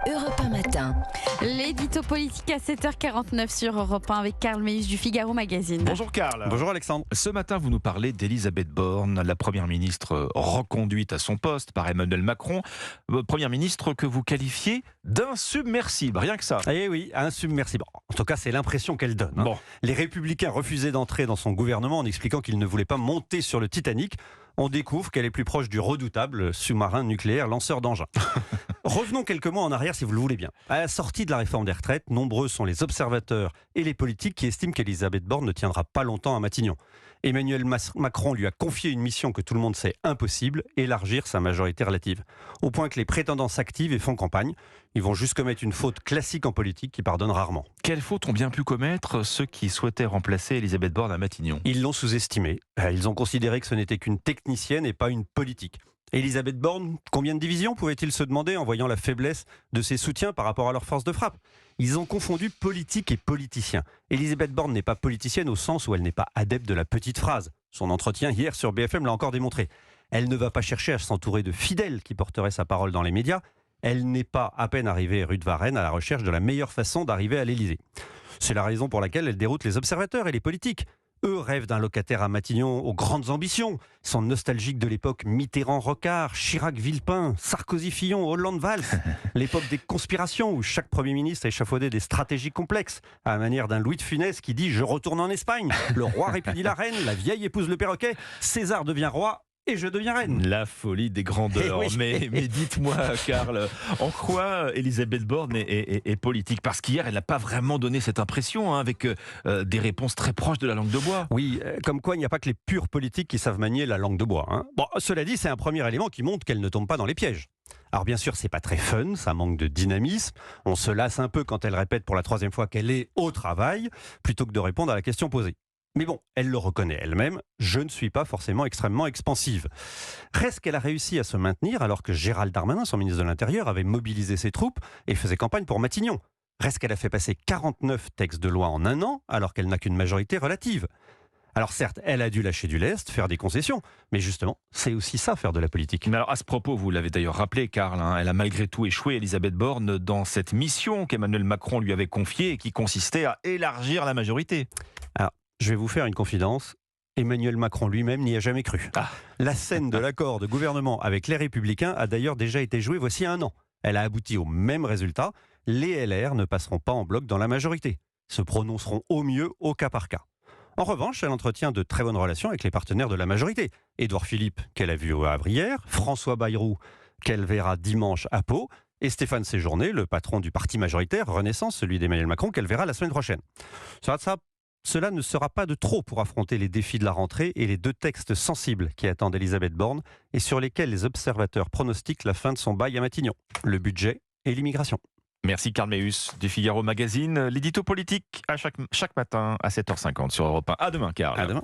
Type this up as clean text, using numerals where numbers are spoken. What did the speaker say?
Europe 1 matin. L'édito politique à 7h49 sur Europe 1 avec Karl Meus du Figaro Magazine. Bonjour Karl. Bonjour Alexandre. Ce matin, vous nous parlez d'Elisabeth Borne, la première ministre reconduite à son poste par Emmanuel Macron. Première ministre que vous qualifiez d'insubmersible, rien que ça. Eh oui, insubmersible. En tout cas, c'est l'impression qu'elle donne. Bon. Les Républicains refusaient d'entrer dans son gouvernement en expliquant qu'ils ne voulaient pas monter sur le Titanic. On découvre qu'elle est plus proche du redoutable sous-marin nucléaire lanceur d'engins. Revenons quelques mois en arrière si vous le voulez bien. À la sortie de la réforme des retraites, nombreux sont les observateurs et les politiques qui estiment qu'Elisabeth Borne ne tiendra pas longtemps à Matignon. Emmanuel Macron lui a confié une mission que tout le monde sait impossible, élargir sa majorité relative. Au point que les prétendants s'activent et font campagne. Ils vont juste commettre une faute classique en politique qui pardonne rarement. Quelle faute ont bien pu commettre ceux qui souhaitaient remplacer Elisabeth Borne à Matignon? Ils l'ont sous-estimée. Ils ont considéré que ce n'était qu'une technicienne et pas une politique. Elisabeth Borne, combien de divisions pouvait-il se demander en voyant la faiblesse de ses soutiens par rapport à leur force de frappe? Ils ont confondu politique et politicien. Elisabeth Borne n'est pas politicienne au sens où elle n'est pas adepte de la petite phrase. Son entretien hier sur BFM l'a encore démontré. Elle ne va pas chercher à s'entourer de fidèles qui porteraient sa parole dans les médias. Elle n'est pas à peine arrivée rue de Varennes à la recherche de la meilleure façon d'arriver à l'Élysée. C'est la raison pour laquelle elle déroute les observateurs et les politiques. Eux rêvent d'un locataire à Matignon aux grandes ambitions. Ils sont nostalgiques de l'époque Mitterrand-Rocard, Chirac-Villepin, Sarkozy-Fillon, Hollande-Valls. L'époque des conspirations où chaque Premier ministre échafaudait des stratégies complexes, à la manière d'un Louis de Funès qui dit « Je retourne en Espagne ». Le roi répudie la reine, la vieille épouse le perroquet, César devient roi et je deviens reine. La folie des grandeurs. Eh oui. Mais dites-moi, Karl, en quoi Elisabeth Borne est politique? Parce qu'hier, elle n'a pas vraiment donné cette impression, avec des réponses très proches de la langue de bois. Oui, comme quoi il n'y a pas que les purs politiques qui savent manier la langue de bois. Bon, cela dit, c'est un premier élément qui montre qu'elle ne tombe pas dans les pièges. Alors bien sûr, c'est pas très fun, ça manque de dynamisme. On se lasse un peu quand elle répète pour la troisième fois qu'elle est au travail, plutôt que de répondre à la question posée. Mais bon, elle le reconnaît elle-même, je ne suis pas forcément extrêmement expansive. Reste qu'elle a réussi à se maintenir alors que Gérald Darmanin, son ministre de l'Intérieur, avait mobilisé ses troupes et faisait campagne pour Matignon. Reste qu'elle a fait passer 49 textes de loi en un an alors qu'elle n'a qu'une majorité relative. Alors certes, elle a dû lâcher du lest, faire des concessions, mais justement, c'est aussi ça, faire de la politique. Mais alors, à ce propos, vous l'avez d'ailleurs rappelé, Karl, elle a malgré tout échoué, Elisabeth Borne, dans cette mission qu'Emmanuel Macron lui avait confiée et qui consistait à élargir la majorité. Alors, je vais vous faire une confidence. Emmanuel Macron lui-même n'y a jamais cru. La scène de l'accord de gouvernement avec les Républicains a d'ailleurs déjà été jouée voici un an. Elle a abouti au même résultat. Les LR ne passeront pas en bloc dans la majorité. Se prononceront au mieux au cas par cas. En revanche, elle entretient de très bonnes relations avec les partenaires de la majorité. Édouard Philippe, qu'elle a vu au Havre hier, François Bayrou, qu'elle verra dimanche à Pau, et Stéphane Séjourné, le patron du parti majoritaire, Renaissance, celui d'Emmanuel Macron, qu'elle verra la semaine prochaine. Cela ne sera pas de trop pour affronter les défis de la rentrée et les deux textes sensibles qui attendent Elisabeth Borne et sur lesquels les observateurs pronostiquent la fin de son bail à Matignon, le budget et l'immigration. Merci Karl Meus du Figaro Magazine, l'édito politique à chaque matin à 7h50 sur Europe 1. À demain, Karl. À demain.